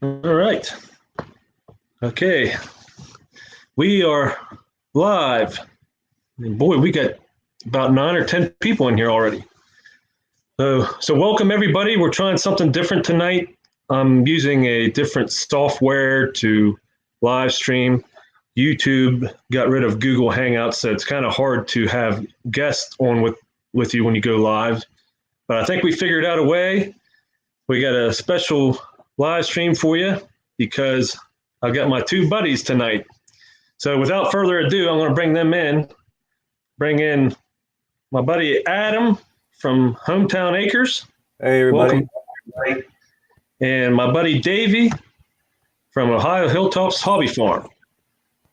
All right. Okay. We are live. And boy, we got about 9 or 10 people in here already. So welcome everybody. We're trying something different tonight. I'm using a different software to live stream. YouTube got rid of Google Hangouts, so it's kind of hard to have guests on with you when you go live. But I think we figured out a way. We got a special live stream for you because I've got my 2 buddies tonight. So without further ado, I'm going to bring them in. Bring in my buddy Adam from Hometown Acres. Hey, everybody. Welcome. And my buddy Davey from Ohio Hilltops Hobby Farm.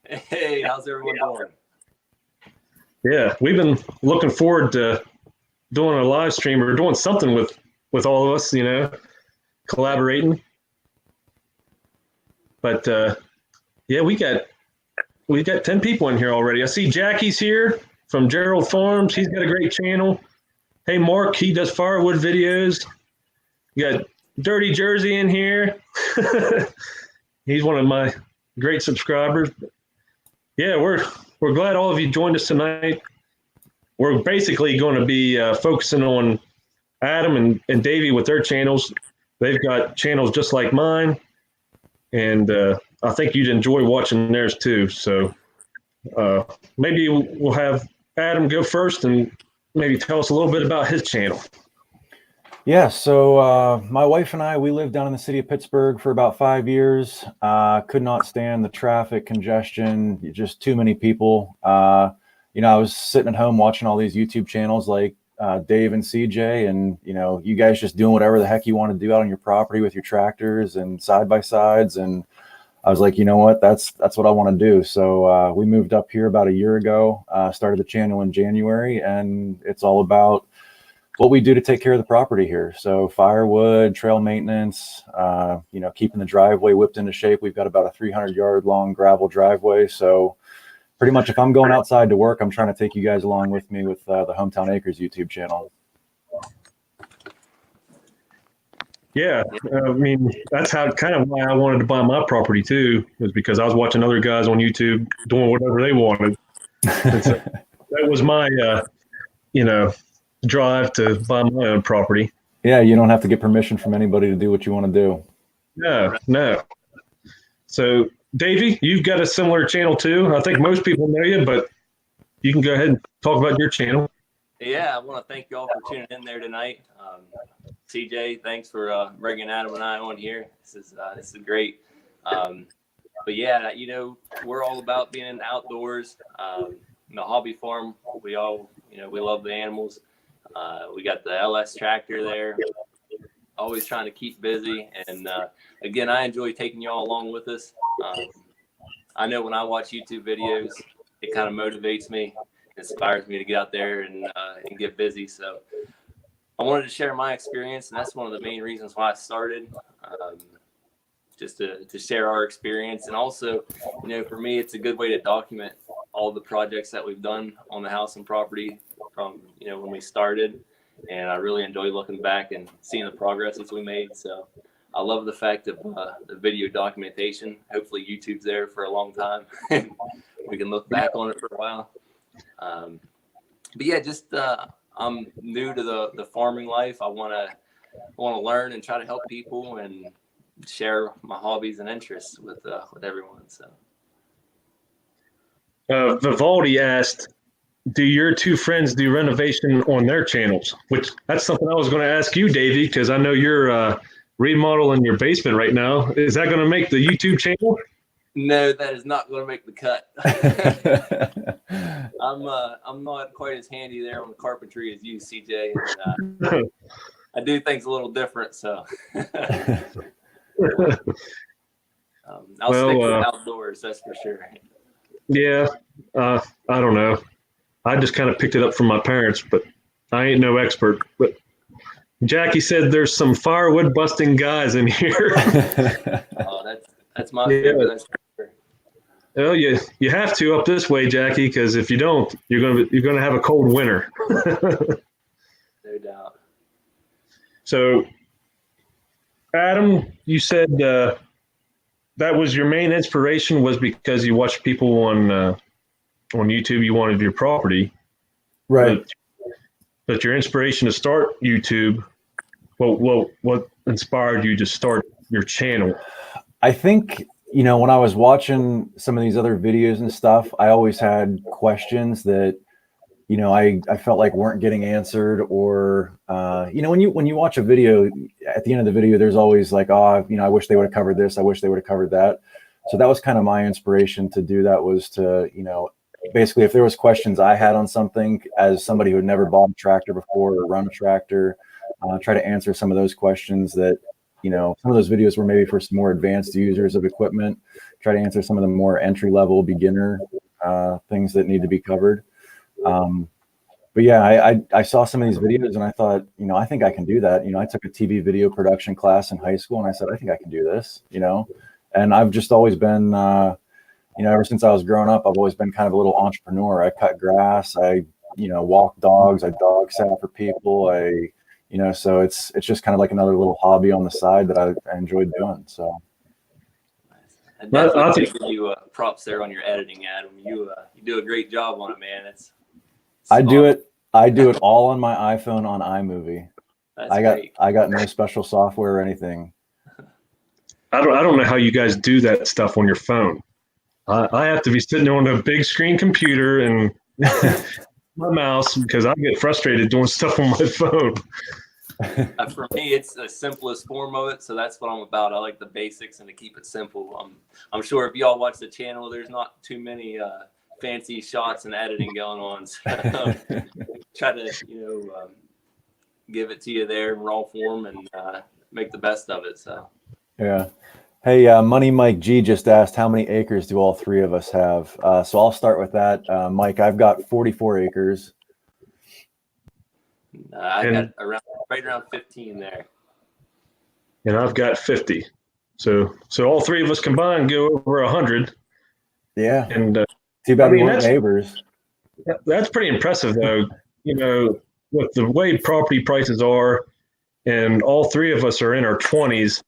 Hey, how's everyone doing? Yeah, we've been looking forward to doing a live stream or doing something with all of us, collaborating. But yeah, we got 10 people in here already. I see Jackie's here from Gerald Farms. He's got a great channel. Hey, Mark, he does firewood videos. You got Dirty Jersey in here. He's one of my great subscribers. Yeah, we're glad all of you joined us tonight. We're basically going to be focusing on Adam and Davey with their channels. They've got channels just like mine, and I think you'd enjoy watching theirs too. So maybe we'll have Adam go first and maybe tell us a little bit about his channel. Yeah, so my wife and I, we lived down in the city of Pittsburgh for about 5 years. Could not stand the traffic congestion, just too many people. I was sitting at home watching all these YouTube channels like Dave and CJ, and you guys just doing whatever the heck you want to do out on your property with your tractors and side-by-sides. And I was like, you know what, that's what I want to do. So we moved up here about a year ago, started the channel in January, and it's all about what we do to take care of the property here. So firewood, trail maintenance, keeping the driveway whipped into shape. We've got about a 300-yard long gravel driveway. So pretty much if I'm going outside to work, I'm trying to take you guys along with me with the Hometown Acres YouTube channel. Yeah, I mean, that's kind of why I wanted to buy my property too, was because I was watching other guys on YouTube doing whatever they wanted. So that was my, drive to buy my own property. Yeah, you don't have to get permission from anybody to do what you want to do. No. So, Davey, you've got a similar channel too. I think most people know you, but you can go ahead and talk about your channel. Yeah, I want to thank you all for tuning in there tonight. CJ, thanks for bringing Adam and I on here. This is great. But yeah, we're all about being in the outdoors. In the hobby farm, we all, we love the animals. We got the LS tractor there, always trying to keep busy. And again, I enjoy taking y'all along with us. I know when I watch YouTube videos, it kind of motivates me, inspires me to get out there and get busy. So I wanted to share my experience, and that's one of the main reasons why I started, just to share our experience. And also, for me, it's a good way to document all the projects that we've done on the house and property from, when we started. And I really enjoy looking back and seeing the progresses we made. So I love the fact of the video documentation. Hopefully YouTube's there for a long time. We can look back on it for a while. But yeah, just I'm new to the farming life. I want to learn and try to help people and share my hobbies and interests with everyone. So Vivaldi asked, do your 2 friends do renovation on their channels? Which that's something I was going to ask you, Davey, because I know you're remodeling your basement right now. Is that going to make the YouTube channel? No, that is not going to make the cut. I'm not quite as handy there on the carpentry as you, CJ. And, I do things a little different, so I'll stick with outdoors, that's for sure. Yeah, I don't know. I just kind of picked it up from my parents, but I ain't no expert. But Jackie said there's some firewood busting guys in here. Oh, that's my favorite. That's for sure. Well, you have to up this way, Jackie, because if you don't, you're gonna have a cold winter. No doubt. So, Adam, you said that was your main inspiration, was because you watched people on YouTube, you wanted your property. Right. But your inspiration to start YouTube, what inspired you to start your channel? I think, when I was watching some of these other videos and stuff, I always had questions that, I felt like weren't getting answered, or, when you watch a video, at the end of the video, there's always like, oh, I wish they would have covered this. I wish they would have covered that. So that was kind of my inspiration to do that, was to, basically, if there was questions I had on something, as somebody who had never bought a tractor before or run a tractor, try to answer some of those questions that, some of those videos were maybe for some more advanced users of equipment, try to answer some of the more entry-level beginner things that need to be covered. But yeah, I saw some of these videos and I thought, I think I can do that. I took a TV video production class in high school and I said, I think I can do this, and I've just always been, ever since I was growing up, I've always been kind of a little entrepreneur. I cut grass, I, walk dogs, I dog sat for people. So it's just kind of like another little hobby on the side that I enjoyed doing. So. I definitely give you props there on your editing, Adam. You do a great job on it, man. I do it all on my iPhone on iMovie. I got no special software or anything. I don't know how you guys do that stuff on your phone. I have to be sitting on a big screen computer and my mouse, because I get frustrated doing stuff on my phone. For me, it's the simplest form of it, so that's what I'm about. I like the basics and to keep it simple. I'm sure if y'all watch the channel, there's not too many fancy shots and editing going on. So try to give it to you there in raw form and make the best of it. So yeah. Hey, Money Mike G just asked, how many acres do all three of us have? So I'll start with that. Mike, I've got 44 acres. I got right around 15 there. And I've got 50. So all three of us combined go over 100. Yeah. And too bad we weren't neighbors. That's pretty impressive, though. With the way property prices are, and all three of us are in our 20s,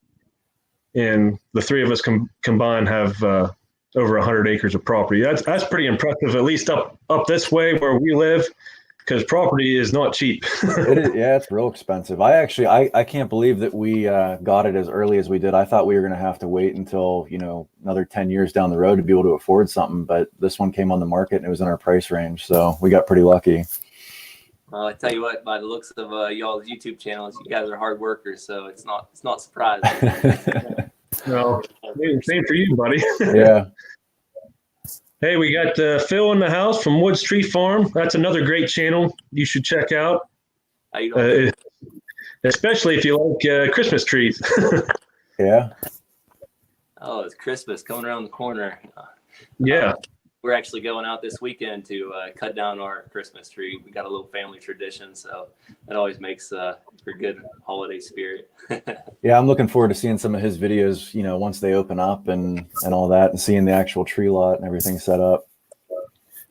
and the three of us combined have over 100 acres of property. That's pretty impressive, at least up this way where we live, because property is not cheap. Yeah, it's real expensive. I can't believe that we got it as early as we did. I thought we were going to have to wait until, another 10 years down the road to be able to afford something, but this one came on the market and it was in our price range. So we got pretty lucky. Well, I tell you what, by the looks of y'all's YouTube channels, you guys are hard workers, so it's not surprising. Well, same for you, buddy. Yeah. Hey, we got Phil in the house from Woods Tree Farm. That's another great channel you should check out. How you doing? Especially if you like Christmas trees. Yeah. Oh, it's Christmas coming around the corner. Yeah. We're actually going out this weekend to cut down our Christmas tree. We got a little family tradition, so that always makes for good holiday spirit. Yeah, I'm looking forward to seeing some of his videos, once they open up and all that, and seeing the actual tree lot and everything set up.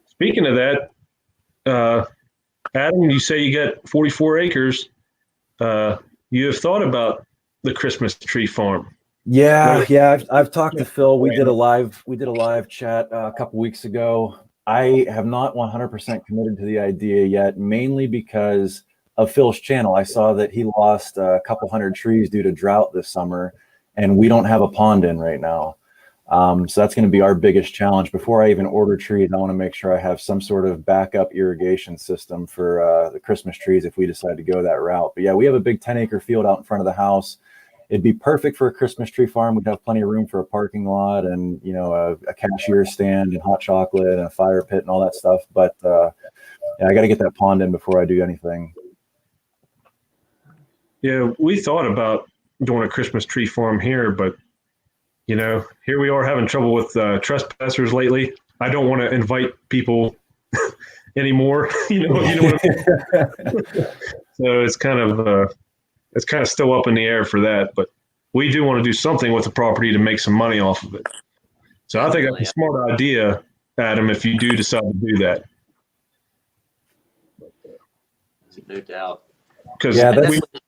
Speaking of that, Adam, you say you got 44 acres. You have thought about the Christmas tree farm. Yeah. I've talked to Phil. We did a live chat a couple weeks ago. I have not 100% committed to the idea yet, mainly because of Phil's channel. I saw that he lost a couple hundred trees due to drought this summer, and we don't have a pond in right now. So that's going to be our biggest challenge. Before I even order trees, I want to make sure I have some sort of backup irrigation system for the Christmas trees if we decide to go that route. But yeah, we have a big 10-acre field out in front of the house. It'd be perfect for a Christmas tree farm. We'd have plenty of room for a parking lot and, a cashier stand and hot chocolate and a fire pit and all that stuff. But yeah, I got to get that pond in before I do anything. Yeah, we thought about doing a Christmas tree farm here, but, here we are having trouble with trespassers lately. I don't want to invite people anymore. You know what I mean? So it's kind of still up in the air for that, but we do want to do something with the property to make some money off of it. So I think that's a smart idea, Adam, if you do decide to do that. No doubt. Because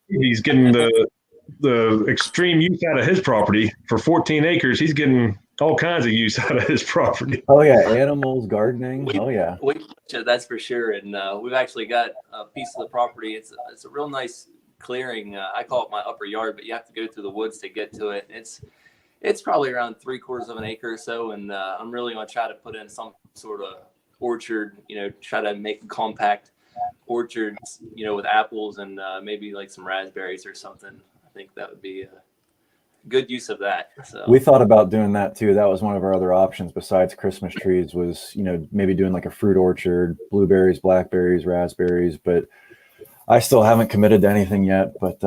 he's getting the the extreme use out of his property. For 14 acres, he's getting all kinds of use out of his property. Oh yeah, animals, gardening. We- Oh yeah. That's for sure. And we've actually got a piece of the property. It's a real nice clearing. I call it my upper yard, but you have to go through the woods to get to it. It's probably around 3/4 of an acre or so, and I'm really going to try to put in some sort of orchard. Try to make compact orchards. With apples and maybe like some raspberries or something. I think that would be a good use of that. So We thought about doing that too. That was one of our other options besides Christmas trees was, maybe doing like a fruit orchard, blueberries, blackberries, raspberries, but I still haven't committed to anything yet. But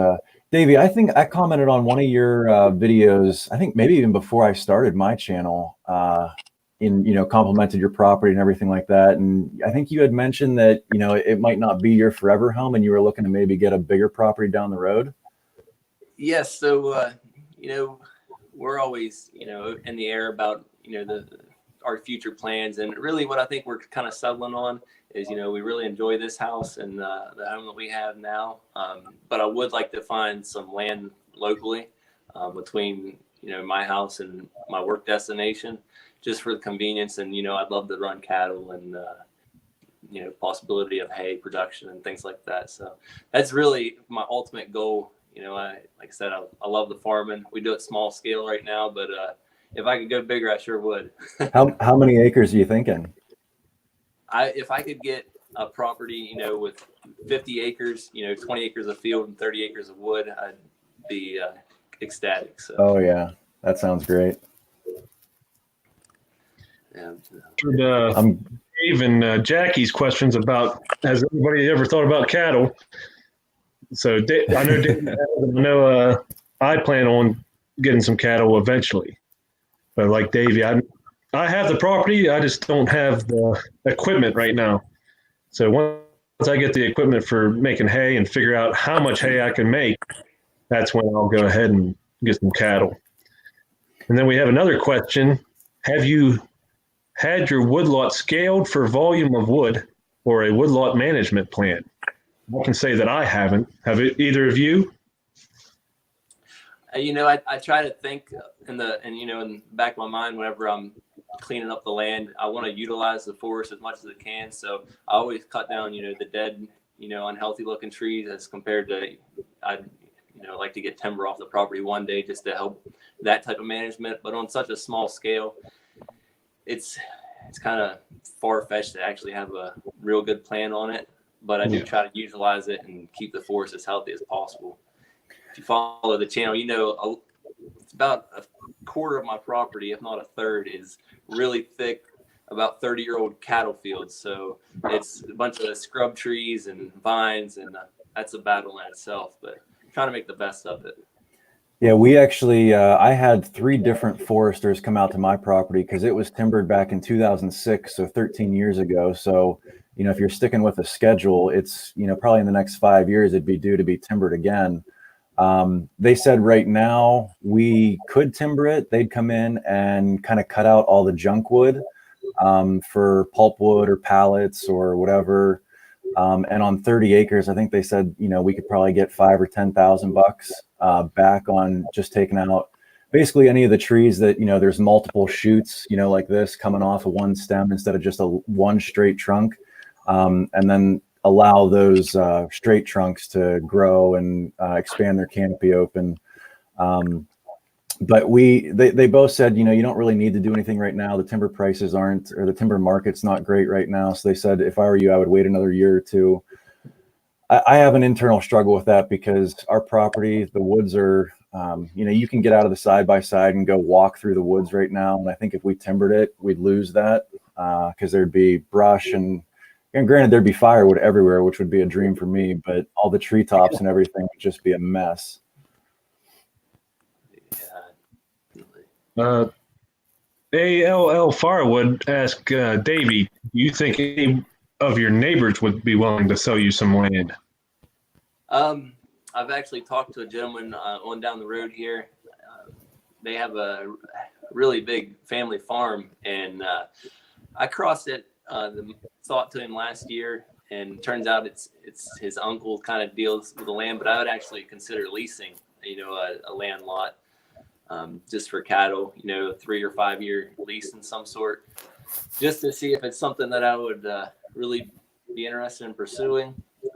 Davey, I think I commented on one of your videos, I think maybe even before I started my channel, complimented your property and everything like that. And I think you had mentioned that, it might not be your forever home and you were looking to maybe get a bigger property down the road. yes, so we're always in the air about our future plans, and really what I think we're kind of settling on is we really enjoy this house and the home that we have now, but I would like to find some land locally between my house and my work destination, just for the convenience. And I'd love to run cattle and possibility of hay production and things like that. So that's really my ultimate goal. Like I said, I love the farming. We do it small scale right now, but if I could go bigger, I sure would. How many acres are you thinking? If I could get a property, with 50 acres, 20 acres of field and 30 acres of wood, I'd be ecstatic. So. Oh yeah, that sounds great. Yeah. Dave and Jackie's questions about, has anybody ever thought about cattle? So I know Dave, I plan on getting some cattle eventually. But like Davey, I have the property, I just don't have the equipment right now. So once I get the equipment for making hay and figure out how much hay I can make, that's when I'll go ahead and get some cattle. And then we have another question. Have you had your woodlot scaled for volume of wood or a woodlot management plan? I can say that I haven't. Have either of you? I try to think in the back of my mind whenever I'm cleaning up the land, I want to utilize the forest as much as I can. So I always cut down, the dead, unhealthy looking trees as compared to, I like to get timber off the property one day just to help that type of management. But on such a small scale, it's kind of far-fetched to actually have a real good plan on it. But I do try to utilize it and keep the forest as healthy as possible. If you follow the channel, it's about 1/4 of my property, if not 1/3, is really thick, about 30-year-old cattle fields. So it's a bunch of scrub trees and vines, and that's a battle in itself. But I'm trying to make the best of it. Yeah, we actually, I had 3 different foresters come out to my property because it was timbered back in 2006, so 13 years ago. So, if you're sticking with a schedule, it's, probably in the next 5 years, it'd be due to be timbered again. They said right now we could timber it. They'd come in and kind of cut out all the junk wood for pulpwood or pallets or whatever. And on 30 acres, I think they said, we could probably get $5,000 or $10,000 back on just taking out basically any of the trees that, there's multiple shoots, like this coming off of one stem instead of just one straight trunk. And then allow those straight trunks to grow and expand their canopy open. But they both said, you don't really need to do anything right now. The timber prices the timber market's not great right now. So they said, if I were you, I would wait another year or two. I have an internal struggle with that because our property, the woods are, you can get out of the side-by-side and go walk through the woods right now. And I think if we timbered it, we'd lose that because there'd be brush and granted, there'd be firewood everywhere, which would be a dream for me, but all the treetops and everything would just be a mess. ALL Firewood asked Davey, do you think any of your neighbors would be willing to sell you some land? I've actually talked to a gentleman on down the road here. They have a really big family farm, and I crossed it. Thought to him last year, and turns out it's his uncle kind of deals with the land, but I would actually consider leasing a land lot, just for cattle, a 3 or 5 year lease in some sort, just to see if it's something that I would really be interested in pursuing.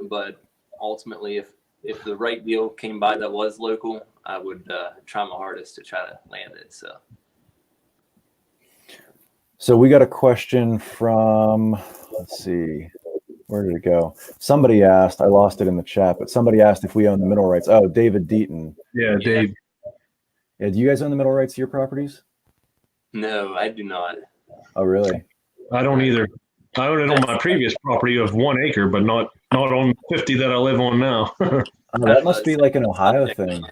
But ultimately, if the right deal came by that was local, I would try my hardest to try to land it. So we got a question from, let's see, where did it go? Somebody asked, I lost it in the chat, but somebody asked if we own the mineral rights. Oh, David Deaton. Yeah, Dave. Yeah, do you guys own the mineral rights to your properties? No, I do not. Oh, really? I don't either. I own it on my previous property of 1 acre, but not on 50 that I live on now. Oh, that must be like an Ohio thing.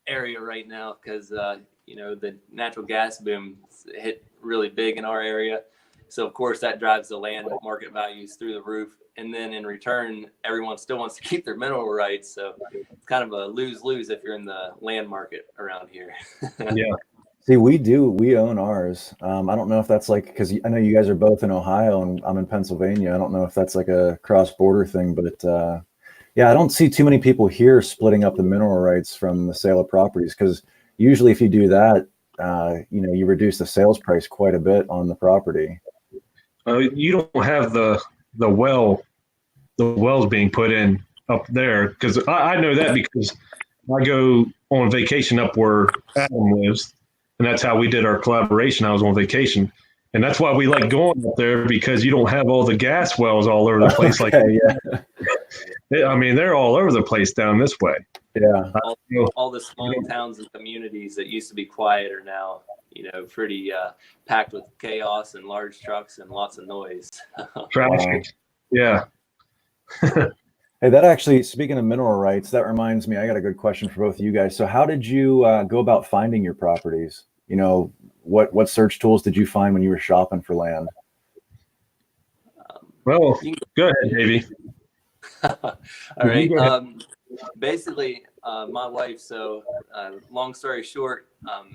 Area right now, because the natural gas boom hit really big in our area, so of course that drives the land market values through the roof, and then in return everyone still wants to keep their mineral rights, so it's kind of a lose-lose if you're in the land market around here. Yeah. See, we own ours. I don't know if that's like, because I know you guys are both in Ohio and I'm in Pennsylvania. I don't know if that's like a cross-border thing, but yeah, I don't see too many people here splitting up the mineral rights from the sale of properties, because usually if you do that, you reduce the sales price quite a bit on the property. You don't have the wells being put in up there, because I know that because I go on vacation up where Adam lives, and that's how we did our collaboration. I was on vacation, and that's why we like going up there, because you don't have all the gas wells all over the place. Okay, yeah. Yeah. I mean, they're all over the place down this way. Yeah. All the small towns and communities that used to be quiet are now, pretty packed with chaos and large trucks and lots of noise. Traffic. Yeah. Hey, that actually, speaking of mineral rights, that reminds me, I got a good question for both of you guys. So how did you go about finding your properties? What search tools did you find when you were shopping for land? Well, go ahead, Davey. All right. Basically, my wife, so long story short,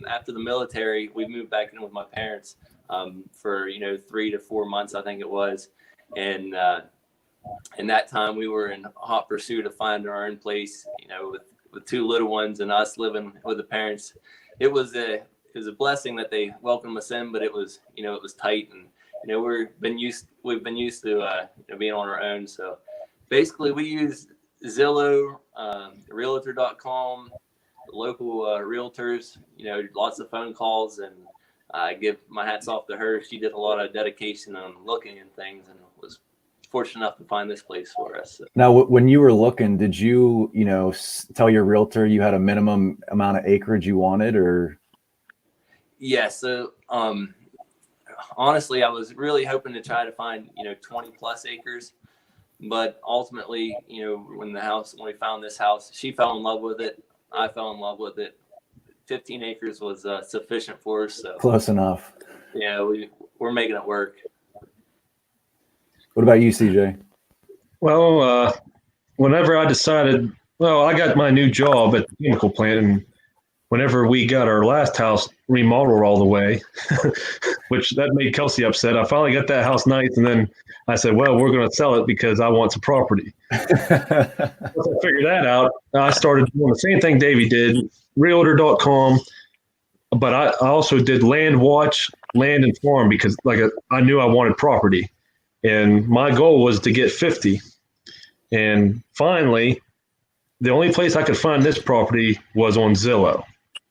after the military, we moved back in with my parents for, 3 to 4 months, I think it was. And in that time, we were in hot pursuit of finding our own place, with 2 little ones and us living with the parents. It was a blessing that they welcomed us in, but it was tight, and we've been used to being on our own. So basically, we use Zillow, Realtor.com, local realtors. Lots of phone calls, and I give my hats off to her. She did a lot of dedication on looking and things, and was fortunate enough to find this place for us. So. Now, when you were looking, did you, tell your realtor you had a minimum amount of acreage you wanted, or? Yeah. So, honestly, I was really hoping to try to find, 20 plus acres, but ultimately, when we found this house, she fell in love with it. I fell in love with it. 15 acres was sufficient for us. So close enough. Yeah, we're making it work. What about you, CJ? Well, whenever I decided, I got my new job at the chemical plant, and whenever we got our last house remodeled all the way, which that made Kelsey upset, I finally got that house nice, and then I said, well, we're going to sell it because I want some property. Once I figured that out, I started doing the same thing Davey did, Realtor.com, but I also did Land Watch, Land and Farm, because I knew I wanted property. And my goal was to get 50. And finally, the only place I could find this property was on Zillow.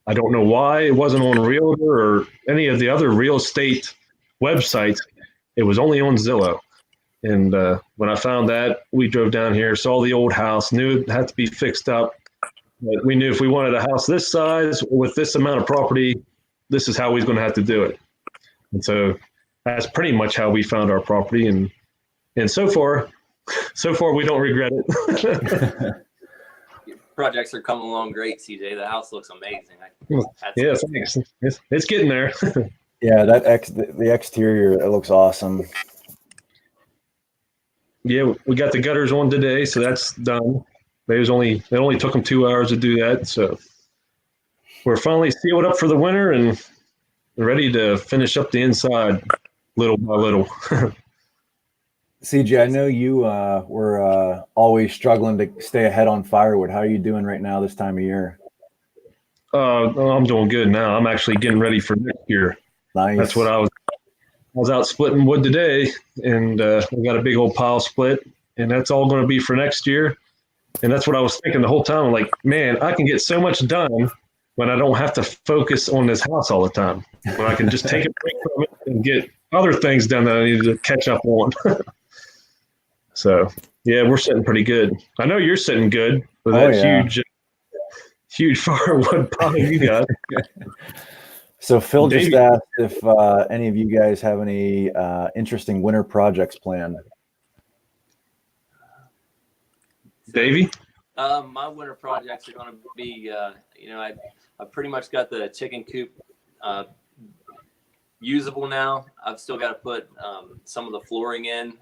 I don't know why it wasn't on Realtor or any of the other real estate websites. It was only on Zillow. And when I found that, we drove down here, saw the old house, knew it had to be fixed up. But we knew if we wanted a house this size with this amount of property, this is how we was going to have to do it. And so that's pretty much how we found our property. And so far we don't regret it. Projects are coming along great, CJ. The house looks amazing. Yeah, thanks. It's getting there. Yeah, the exterior, it looks awesome. Yeah, we got the gutters on today, so that's done. It only took them 2 hours to do that, so we're finally sealed up for the winter and ready to finish up the inside little by little. CJ, I know you were always struggling to stay ahead on firewood. How are you doing right now this time of year? I'm doing good now. I'm actually getting ready for next year. Nice. That's what I was out splitting wood today, and I got a big old pile split, and that's all going to be for next year. And that's what I was thinking the whole time. Like, man, I can get so much done when I don't have to focus on this house all the time. When I can just take a break from it and get other things done that I need to catch up on. So, yeah, we're sitting pretty good. I know you're sitting good with that huge firewood pile you got. So Phil Davey, just asked if any of you guys have any interesting winter projects planned. Davey? My winter projects are going to be, I pretty much got the chicken coop usable now. I've still got to put some of the flooring in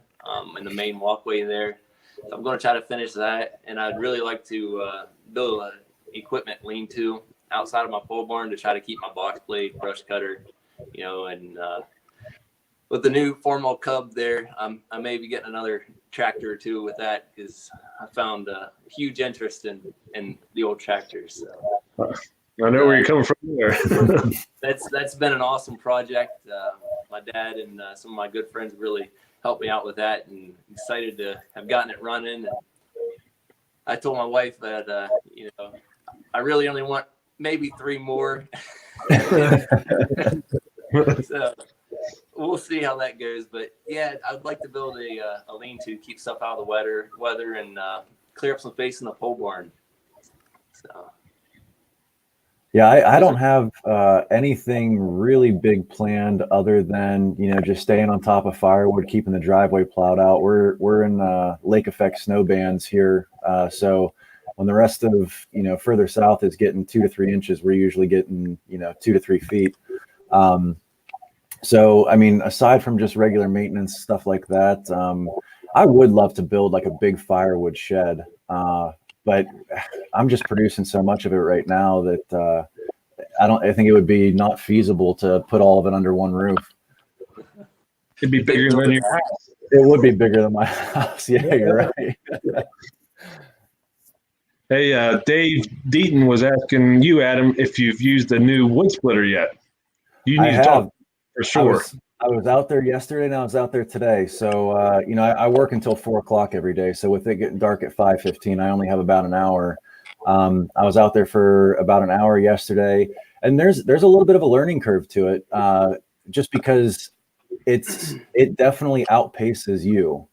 the main walkway there. So I'm going to try to finish that. And I'd really like to build an equipment lean-to outside of my pole barn to try to keep my box blade, brush cutter, and with the new Farmhouse Cub there, I may be getting another tractor or two with that because I found a huge interest in the old tractors. So. I know where you're coming from there. That's been an awesome project. My dad and some of my good friends really helped me out with that, and excited to have gotten it running. And I told my wife that I really only want maybe 3 more. So we'll see how that goes. But yeah, I'd like to build a lean-to, keep stuff out of the weather, and clear up some space in the pole barn. So. Yeah, I don't have anything really big planned other than, just staying on top of firewood, keeping the driveway plowed out. We're in lake effect snow bands here. So when the rest of, further south is getting 2 to 3 inches, we're usually getting, 2 to 3 feet. So, I mean, aside from just regular maintenance, stuff like that, I would love to build like a big firewood shed. But I'm just producing so much of it right now that I think it would be not feasible to put all of it under one roof. It'd be bigger than your house. It would be bigger than my house. Yeah, you're right. Hey, Dave Deaton was asking you, Adam, if you've used the new wood splitter yet. You need to talk for sure. I was out there yesterday and I was out there today. So, I work until 4:00 every day. So with it getting dark at 5:15, I only have about an hour. I was out there for about an hour yesterday, and there's a little bit of a learning curve to it, just because it definitely outpaces you,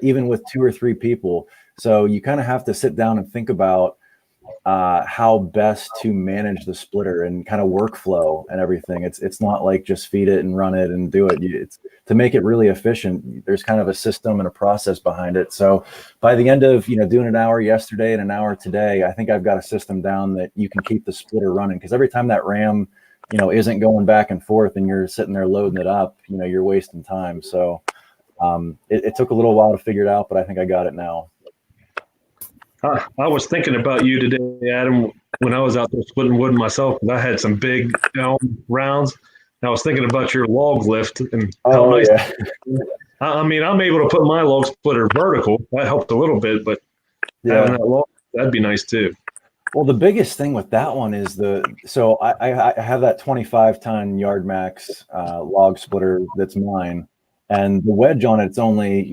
even with 2 or 3 people. So you kind of have to sit down and think about how best to manage the splitter and kind of workflow and everything. It's not like just feed it and run it and do it. It's to make it really efficient. There's kind of a system and a process behind it. So by the end of, doing an hour yesterday and an hour today, I think I've got a system down that you can keep the splitter running, because every time that ram, isn't going back and forth and you're sitting there loading it up, you're wasting time. So it took a little while to figure it out, but I think I got it now. I was thinking about you today, Adam, when I was out there splitting wood myself, because I had some big elm rounds. And I was thinking about your log lift and how nice. Yeah. I mean, I'm able to put my log splitter vertical. That helped a little bit, but having that log, that'd be nice too. Well, the biggest thing with that one is so I have that 25-ton Yard Max log splitter that's mine, and the wedge on it's only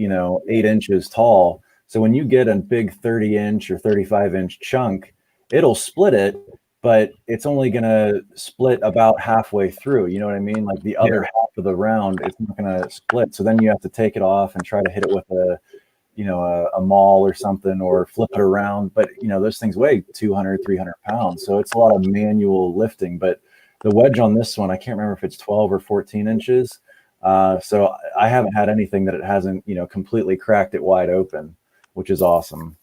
8 inches tall. So when you get a big 30-inch or 35-inch chunk, it'll split it, but it's only going to split about halfway through. You know what I mean? Like the other half of the round, it's not going to split. So then you have to take it off and try to hit it with a maul or something, or flip it around. But, those things weigh 200, 300 pounds. So it's a lot of manual lifting. But the wedge on this one, I can't remember if it's 12 or 14 inches. So I haven't had anything that it hasn't, completely cracked it wide open, which is awesome.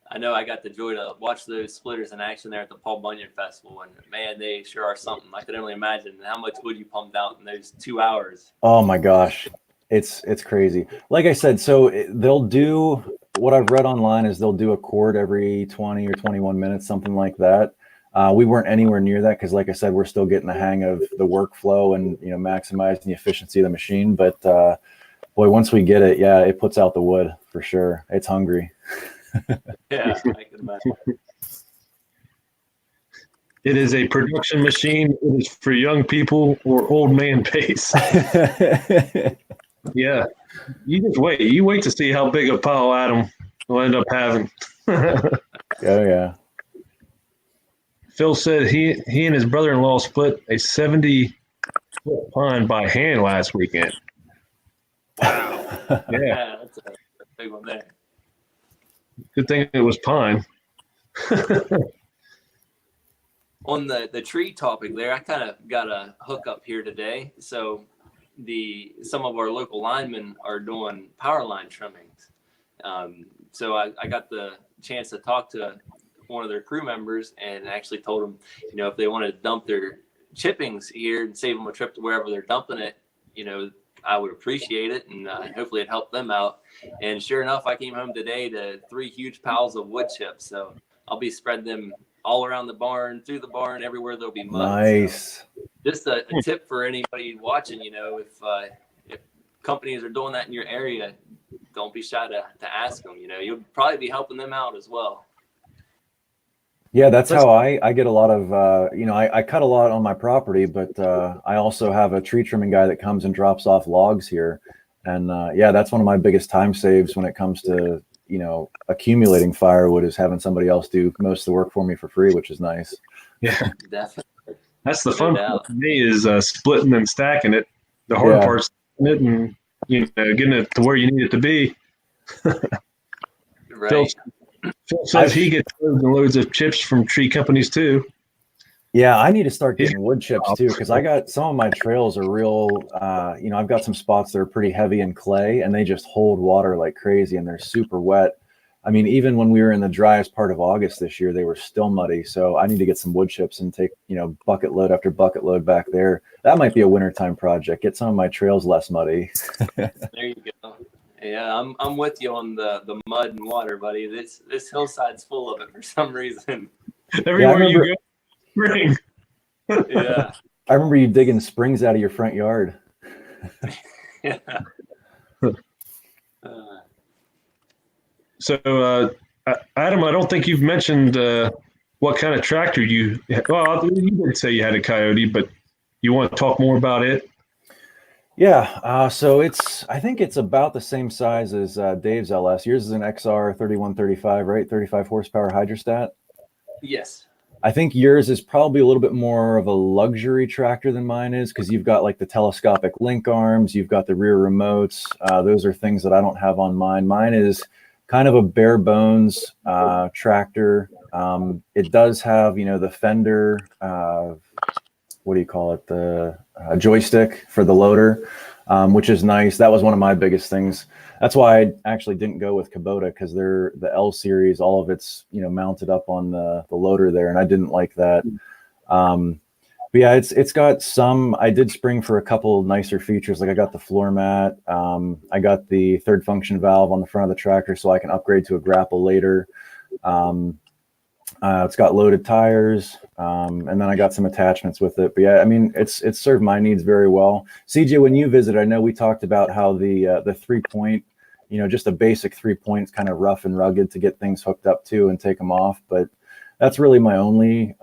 I know I got the joy to watch those splitters in action there at the Paul Bunyan Festival, and man, they sure are something. I could only imagine how much wood you pumped out in those 2 hours. Oh my gosh, it's crazy. Like I said, so they'll do, what I've read online is they'll do a cord every 20 or 21 minutes, something like that. We weren't anywhere near that because, like I said, we're still getting the hang of the workflow and maximizing the efficiency of the machine. But boy, once we get it, it puts out the wood for sure. It's hungry. Yeah, I can imagine. It is a production machine. It is for young people or old man pace. Yeah. You just wait. You wait to see how big a pile Adam will end up having. Oh yeah. Phil said he and his brother-in-law split a 70-foot pond by hand last weekend. Wow. Yeah. That's a big one there. Good thing it was pine. On the tree topic there, I kind of got a hookup here today. So some of our local linemen are doing power line trimmings. So I got the chance to talk to one of their crew members and actually told them, if they wanted to dump their chippings here and save them a trip to wherever they're dumping it, I would appreciate it, and hopefully it helped them out. And sure enough, I came home today to 3 huge piles of wood chips. So I'll be spreading them all around the barn, through the barn, everywhere there'll be mud. Nice. So just a tip for anybody watching, if companies are doing that in your area, don't be shy to ask them. You'll probably be helping them out as well. Yeah, that's how I get a lot of, I cut a lot on my property, but I also have a tree trimming guy that comes and drops off logs here. And yeah, that's one of my biggest time saves when it comes to, accumulating firewood, is having somebody else do most of the work for me for free, which is nice. Yeah. Definitely. That's the fun part for me, is splitting and stacking it. The hard part's splitting it and getting it to where you need it to be. Right. Phil says he gets loads and loads of chips from tree companies too. Yeah, I need to start getting wood chips too, because I got some of my trails are real. I've got some spots that are pretty heavy in clay, and they just hold water like crazy, and they're super wet. I mean, even when we were in the driest part of August this year, they were still muddy. So I need to get some wood chips and take, bucket load after bucket load back there. That might be a wintertime project. Get some of my trails less muddy. There you go. Yeah, I'm with you on the mud and water, buddy. This hillside's full of it for some reason. Everywhere you go, spring. Yeah. I remember you digging springs out of your front yard. Yeah. So, Adam, I don't think you've mentioned what kind of tractor you. Well, you did say you had a Coyote, but you want to talk more about it? Yeah, so I think it's about the same size as Dave's LS. Yours is an XR 3135, right? 35 horsepower hydrostat. Yes. I think yours is probably a little bit more of a luxury tractor than mine is, because you've got like the telescopic link arms, you've got the rear remotes. Those are things that I don't have on mine. Mine is kind of a bare bones tractor. It does have, the fender, what do you call it? The joystick for the loader, which is nice. That was one of my biggest things. That's why I actually didn't go with Kubota, because they're the L series, all of it's, mounted up on the loader there. And I didn't like that. But yeah, it's got some, I did spring for a couple nicer features. Like I got the floor mat. I got the third function valve on the front of the tractor so I can upgrade to a grapple later. It's got loaded tires, and then I got some attachments with it. But yeah, I mean, it's served my needs very well. CJ, when you visited, I know we talked about how the 3-point, just a basic 3-point is kind of rough and rugged to get things hooked up to and take them off. But that's really my only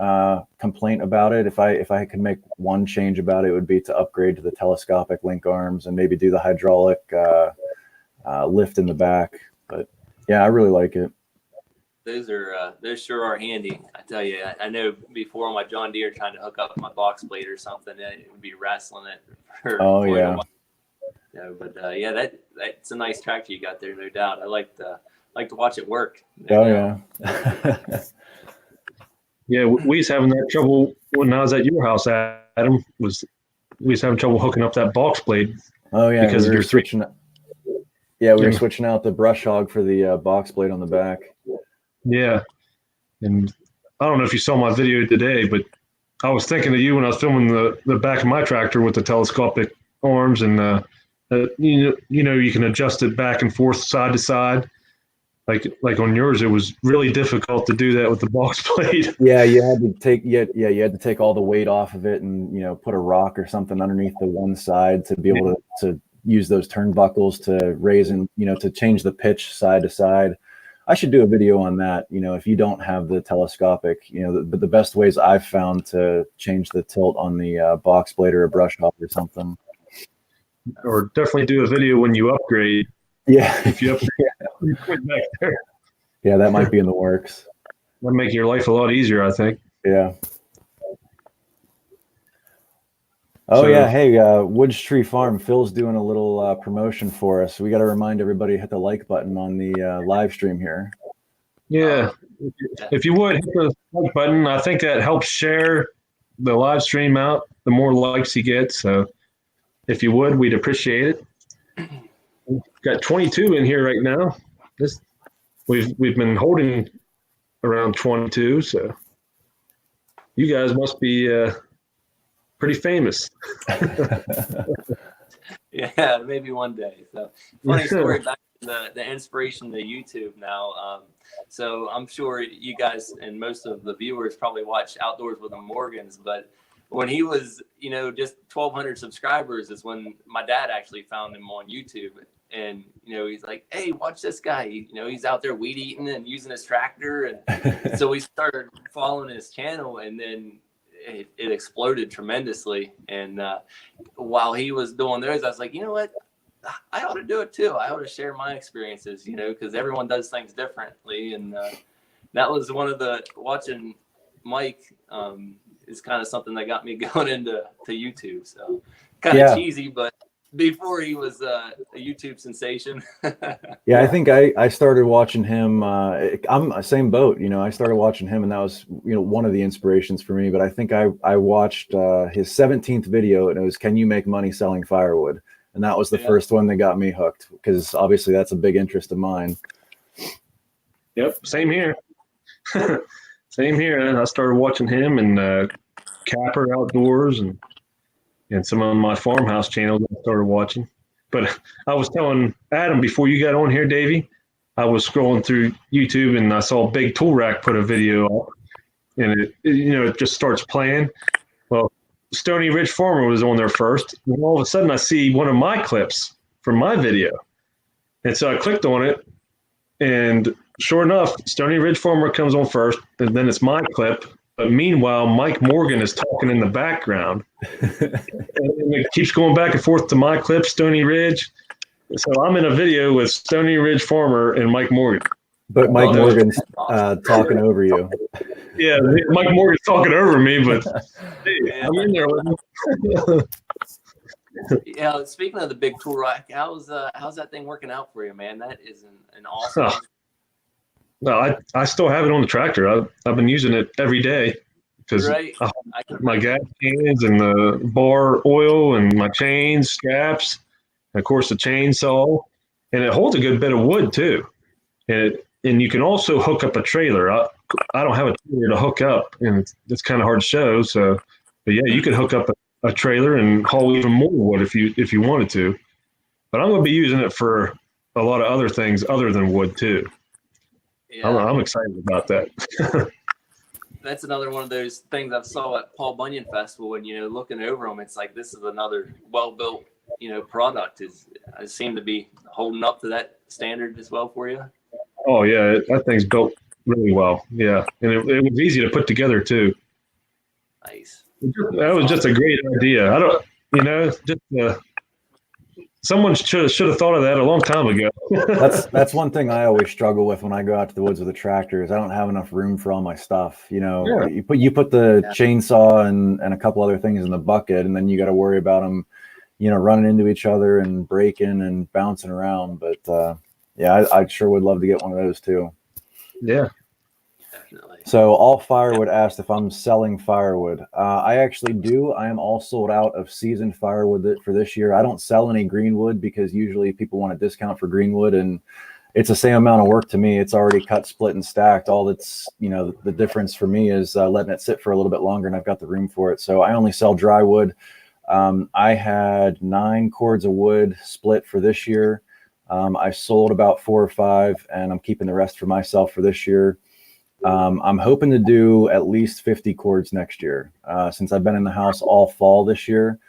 complaint about it. If I could make one change about it, it would be to upgrade to the telescopic link arms and maybe do the hydraulic lift in the back. But yeah, I really like it. Those sure are handy. I tell you, I know before on my John Deere trying to hook up my box blade or something, it would be wrestling it. Oh yeah. But yeah, that's a nice tractor you got there, no doubt. I like to watch it work. Oh yeah. Yeah, we was having that trouble when I was at your house, Adam. We was having trouble hooking up that box blade. Oh yeah, because we were switching. Yeah, we were switching out the brush hog for the box blade on the back. Yeah, and I don't know if you saw my video today, but I was thinking of you when I was filming the back of my tractor with the telescopic arms, and you can adjust it back and forth, side to side. Like on yours, it was really difficult to do that with the box blade. Yeah, you had to take all the weight off of it, and put a rock or something underneath the one side to be able to use those turnbuckles to raise and to change the pitch side to side. I should do a video on that. If you don't have the telescopic, the best ways I've found to change the tilt on the box blade or a brush off or something. Or definitely do a video when you upgrade. Yeah. If you upgrade back there. Yeah, that might be in the works. That'll make your life a lot easier, I think. Yeah. Oh, yeah. Hey, Woods Tree Farm, Phil's doing a little promotion for us. We got to remind everybody to hit the like button on the live stream here. Yeah. If you would hit the like button, I think that helps share the live stream out, the more likes you get. So if you would, we'd appreciate it. We've got 22 in here right now. We've been holding around 22, so you guys must be pretty famous. Yeah, maybe one day. So funny story back to the inspiration to YouTube now. So I'm sure you guys and most of the viewers probably watch Outdoors with the Morgans, but when he was, just 1,200 subscribers is when my dad actually found him on YouTube. And, he's like, hey, watch this guy. He's out there weed eating and using his tractor. And so we started following his channel, and then it exploded tremendously. And while he was doing those, I was like, you know what? I ought to do it too. I ought to share my experiences, because everyone does things differently. And that was one of watching Mike is kind of something that got me going into YouTube. So kind of cheesy, but before he was a YouTube sensation. Yeah, I think I started watching him. I'm a same boat. I started watching him, and that was one of the inspirations for me. But I think I watched his 17th video, and it was "Can you make money selling firewood?" And that was the first one that got me hooked, because obviously that's a big interest of mine. Yep, same here. Same here. And I started watching him and Capper Outdoors and some of my Farmhouse channels I started watching. But I was telling Adam before you got on here, Davey, I was scrolling through YouTube and I saw Big Tool Rack put a video up, and it just starts playing. Well, Stony Ridge Farmer was on there first, and all of a sudden I see one of my clips from my video. And so I clicked on it, and sure enough, Stony Ridge Farmer comes on first, and then it's my clip. But meanwhile, Mike Morgan is talking in the background. And it keeps going back and forth to my clip, Stony Ridge. So I'm in a video with Stony Ridge Farmer and Mike Morgan. But Mike Morgan's talking over you. Yeah, Mike Morgan's talking over me, but hey, I'm in there with him. Yeah, speaking of the Big Tool Rack, how's that thing working out for you, man? That is an awesome. No, I still have it on the tractor. I've been using it every day because my gas cans and the bar oil and my chains, straps, and of course the chainsaw, and it holds a good bit of wood too. And you can also hook up a trailer. I don't have a trailer to hook up, and it's kind of hard to show. So, but yeah, you could hook up a trailer and haul even more wood if you wanted to. But I'm going to be using it for a lot of other things other than wood too. Yeah. I'm excited about that. That's another one of those things I saw at Paul Bunyan Festival, and looking over them, it's like this is another well-built product. I seem to be holding up to that standard as well for you. Oh yeah, that thing's built really well. Yeah, and it was easy to put together too. Nice. That was just a great idea. I don't, someone should have thought of that a long time ago. That's one thing I always struggle with when I go out to the woods with a tractor is I don't have enough room for all my stuff. You put the chainsaw and a couple other things in the bucket, and then you got to worry about them, running into each other and breaking and bouncing around. But I sure would love to get one of those too. Yeah. Definitely. So All Firewood asked if I'm selling firewood. I actually do. I am all sold out of seasoned firewood for this year. I don't sell any greenwood because usually people want a discount for greenwood, and it's the same amount of work to me. It's already cut, split, and stacked. All that's, the difference for me is letting it sit for a little bit longer, and I've got the room for it. So I only sell dry wood. I had 9 cords of wood split for this year. I sold about 4 or 5, and I'm keeping the rest for myself for this year. I'm hoping to do at least 50 cords next year. Since I've been in the house all fall this year,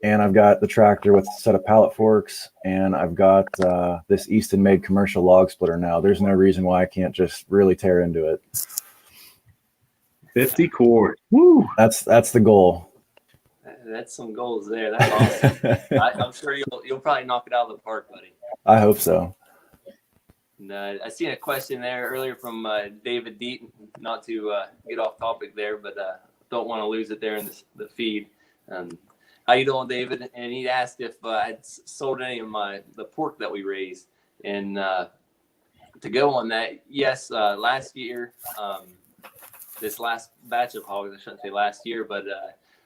and I've got the tractor with a set of pallet forks, and I've got this Easton-made commercial log splitter now. There's no reason why I can't just really tear into it. 50 cord. Woo! That's the goal. That's some goals there. That's awesome. I'm sure you'll probably knock it out of the park, buddy. I hope so. And, I seen a question there earlier from David Deaton, not to get off topic there, but don't want to lose it there in the feed. How you doing, David? And he asked if I'd sold any of the pork that we raised. And to go on that, yes, last year, this last batch of hogs, I shouldn't say last year, but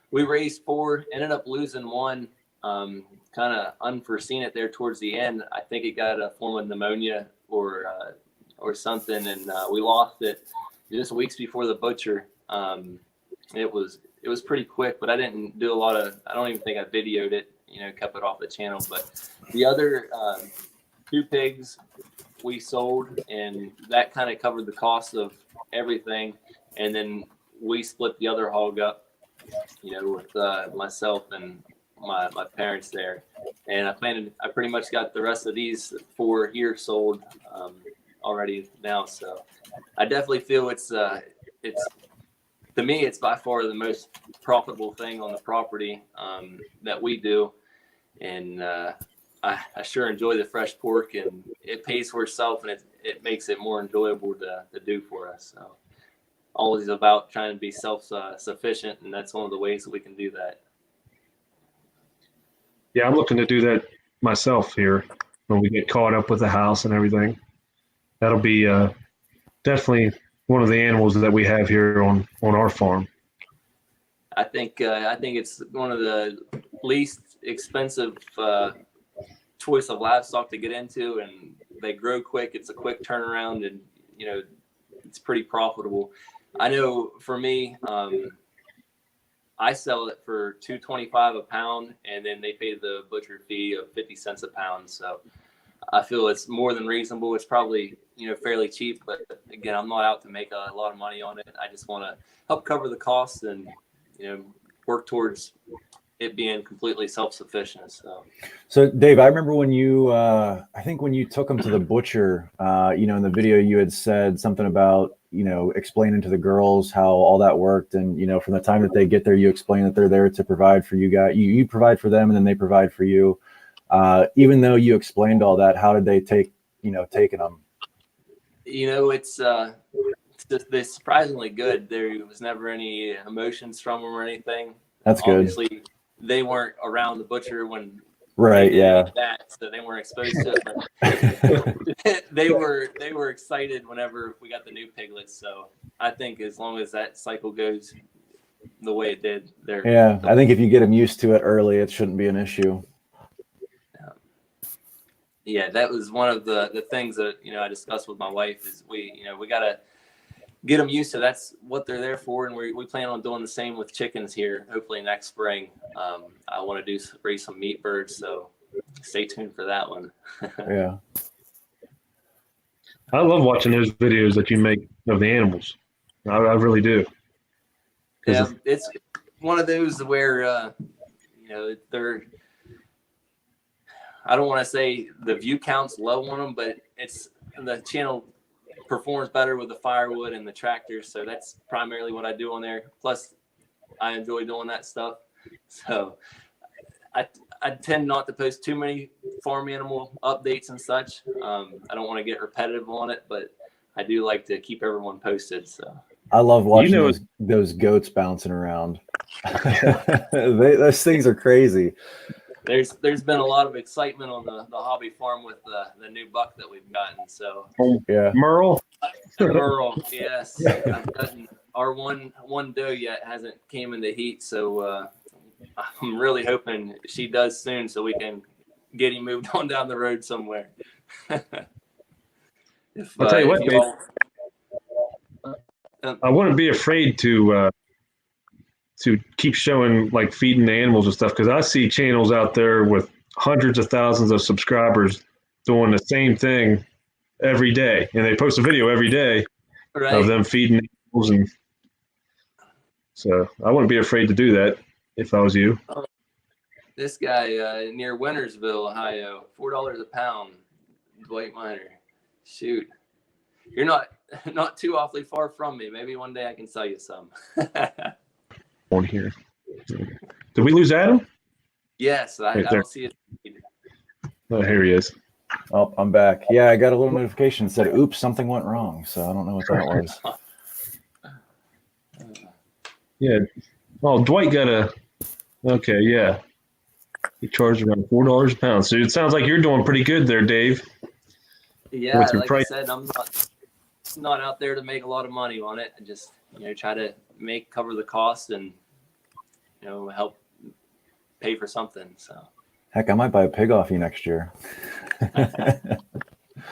we raised 4, ended up losing 1, kind of unforeseen it there towards the end. I think it got a form of pneumonia or something, and we lost it just weeks before the butcher. It was pretty quick, but I didn't do I don't even think I videoed it, kept it off the channel. But the other 2 pigs we sold, and that kind of covered the cost of everything. And then we split the other hog up, with myself and my parents there. And I pretty much got the rest of these 4 here sold already now. So I definitely feel it's to me, it's by far the most profitable thing on the property that we do. And I sure enjoy the fresh pork, and it pays for itself, and it makes it more enjoyable to do for us. So always about trying to be self-sufficient, and that's one of the ways that we can do that. Yeah, I'm looking to do that myself here when we get caught up with the house and everything. That'll be definitely one of the animals that we have here on our farm. I think it's one of the least expensive choice of livestock to get into, and they grow quick. It's a quick turnaround, and it's pretty profitable. I know for me, I sell it for $2.25 a pound, and then they pay the butcher fee of 50 cents a pound. So I feel it's more than reasonable. It's probably fairly cheap, but again, I'm not out to make a lot of money on it. I just want to help cover the costs and work towards it being completely self-sufficient. So Dave, I remember when you I think when you took them to the butcher, in the video you had said something about explaining to the girls how all that worked, and from the time that they get there, you explain that they're there to provide for you guys. You provide for them, and then they provide for you. Even though you explained all that, how did they taking them? They're surprisingly good. There was never any emotions from them or anything. That's good. Obviously, they weren't around the butcher when right. Yeah. That, so they weren't exposed to it. But they were excited whenever we got the new piglets. So I think as long as that cycle goes the way it did, I think if you get them used to it early, it shouldn't be an issue. Yeah, that was one of the things that I discussed with my wife is we gotta get them used to that's what they're there for, and we plan on doing the same with chickens here. Hopefully next spring, I want to raise some meat birds, so stay tuned for that one. Yeah, I love watching those videos that you make of the animals. I really do. Yeah, it's one of those where they're. I don't want to say the view count's low on them, but it's the channel performs better with the firewood and the tractor. So that's primarily what I do on there. Plus, I enjoy doing that stuff. So I tend not to post too many farm animal updates and such. I don't want to get repetitive on it, but I do like to keep everyone posted. So I love watching those goats bouncing around. Those things are crazy. There's been a lot of excitement on the hobby farm with the new buck that we've gotten. So yeah, Merle, yes, our one doe yet hasn't came into heat, so I'm really hoping she does soon, so we can get him moved on down the road somewhere. I'll tell you what, I wouldn't be afraid to keep showing like feeding the animals and stuff, because I see channels out there with hundreds of thousands of subscribers doing the same thing every day, and they post a video every day of them feeding animals, and so I wouldn't be afraid to do that if I was you. This guy near Wintersville, Ohio, $4 a pound. Dwight Miner. Shoot, you're not too awfully far from me. Maybe one day I can sell you some. On here. Did we lose Adam? Yes, I don't see it. Oh, here he is. Oh, I'm back. Yeah, I got a little notification that said, oops, something went wrong. So I don't know what that was. Yeah. Oh, Dwight got a. Okay, yeah. He charged around $4 a pound. So it sounds like you're doing pretty good there, Dave. Yeah, with your like price. I said, I'm not out there to make a lot of money on it. I just try to cover the cost and help pay for something. So Heck, I might buy a pig off you next year.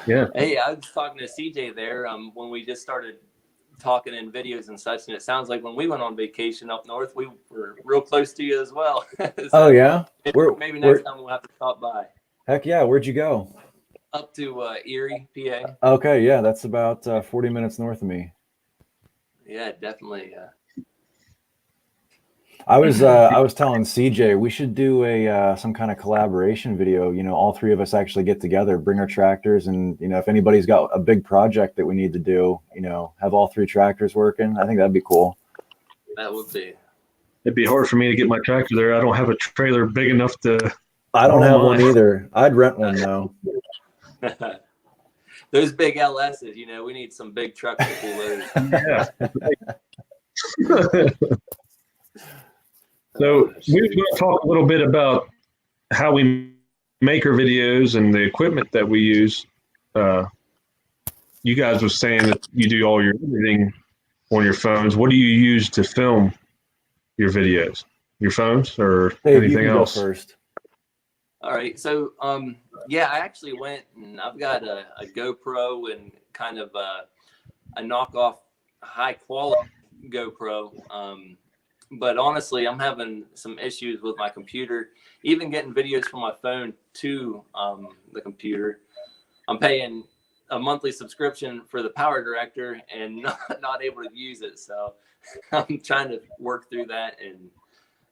Yeah. hey, I was talking to CJ there when we just started talking in videos and such, and it sounds like when we went on vacation up north, we were real close to you as well. So Oh, yeah? maybe next time we'll have to stop by. Heck yeah, where'd you go? Up to Erie, PA. Okay, yeah, that's about 40 minutes north of me. Yeah, definitely. I was telling CJ we should do a some kind of collaboration video. All three of us actually get together, bring our tractors, and if anybody's got a big project that we need to do, have all three tractors working. I think that'd be cool. That would be. It'd be hard for me to get my tractor there. I don't have a trailer big enough to. I don't Oh, have my. one either. I'd rent one though. Those big LSs, we need some big trucks to pull those. Yeah. So we're going to talk a little bit about how we make our videos and the equipment that we use. You guys were saying that you do all your editing on your phones. What do you use to film your videos? Your phones or Dave, anything you can else? go first. All right. So, yeah, I actually went and I've got a GoPro and kind of a knockoff high quality GoPro. But honestly, I'm having some issues with my computer, even getting videos from my phone to the computer. I'm paying a monthly subscription for the Power Director and not able to use it. So I'm trying to work through that.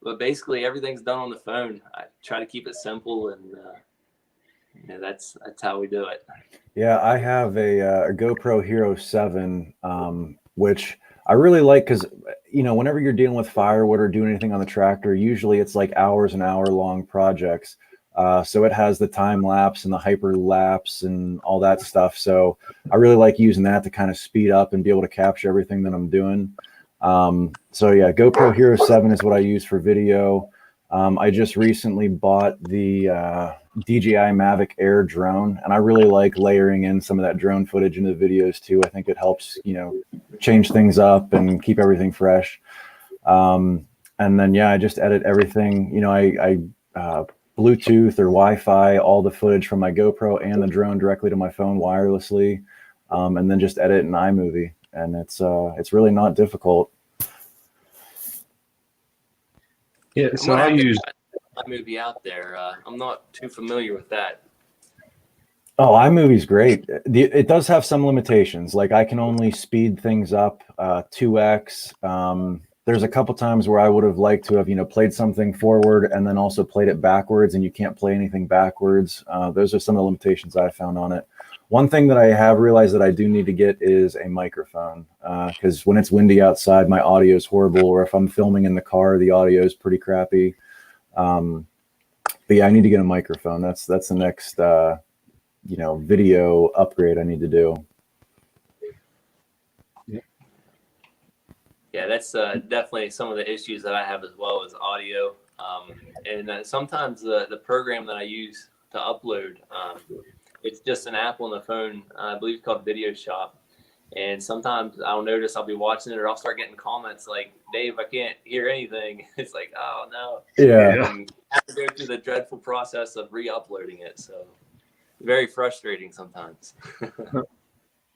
But basically everything's done on the phone. I try to keep it simple, and that's how we do it. Yeah, I have a GoPro Hero 7, which I really like because, whenever you're dealing with firewood or doing anything on the tractor, usually it's like hours and hour long projects. So it has the time lapse and the hyper lapse and all that stuff. So I really like using that to kind of speed up and be able to capture everything that I'm doing. So yeah, GoPro Hero 7 is what I use for video. I just recently bought the DJI Mavic Air drone, and I really like layering in some of that drone footage into the videos too. I think it helps, change things up and keep everything fresh. And then, yeah, I just edit everything. I Bluetooth or Wi-Fi all the footage from my GoPro and the drone directly to my phone wirelessly, and then just edit in iMovie. And it's really not difficult. Yeah, so I use iMovie out there. I'm not too familiar with that. Oh, iMovie's great. It does have some limitations. Like I can only speed things up 2x. There's a couple times where I would have liked to have, played something forward and then also played it backwards, and you can't play anything backwards. Those are some of the limitations I found on it. One thing that I have realized that I do need to get is a microphone, because when it's windy outside, my audio is horrible, or if I'm filming in the car, the audio is pretty crappy. But yeah, I need to get a microphone. That's the next, video upgrade I need to do. Yeah, that's definitely some of the issues that I have as well as audio. And sometimes the program that I use to upload, it's just an app on the phone. I believe it's called Video Shop. And sometimes I'll notice I'll be watching it, or I'll start getting comments like, Dave, I can't hear anything. It's like, oh, no. Yeah. And I have to go through the dreadful process of re-uploading it. So very frustrating sometimes.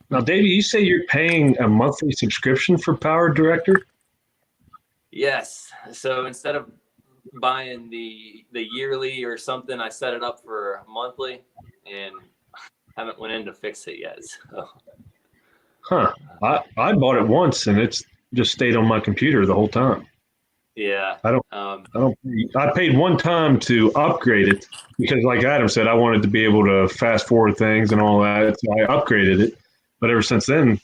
Now, Davey, you say you're paying a monthly subscription for Power Director? Yes. So instead of buying the yearly or something, I set it up for monthly, and haven't went in to fix it yet. So. Huh. I bought it once, and it's just stayed on my computer the whole time. Yeah. I don't. I paid one time to upgrade it because, like Adam said, I wanted to be able to fast forward things and all that. So I upgraded it. But ever since then,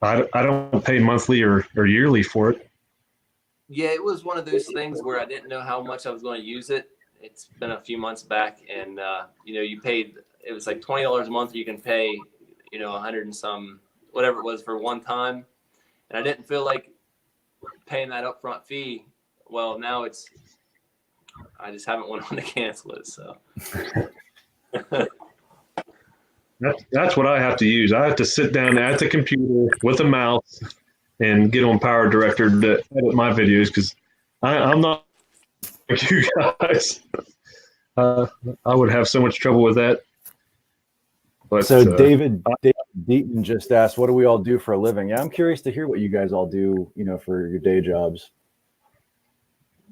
I don't pay monthly or yearly for it. Yeah, it was one of those things where I didn't know how much I was going to use it. It's been a few months back, and you paid. It was like $20 a month. You can pay, 100 and some, whatever it was, for one time. And I didn't feel like paying that upfront fee. Well, now I just haven't went on to cancel it. So that's what I have to use. I have to sit down at the computer with a mouse and get on Power Director to edit my videos because I'm not like you guys. I would have so much trouble with that. But, so David Deaton just asked, what do we all do for a living? Yeah, I'm curious to hear what you guys all do, for your day jobs.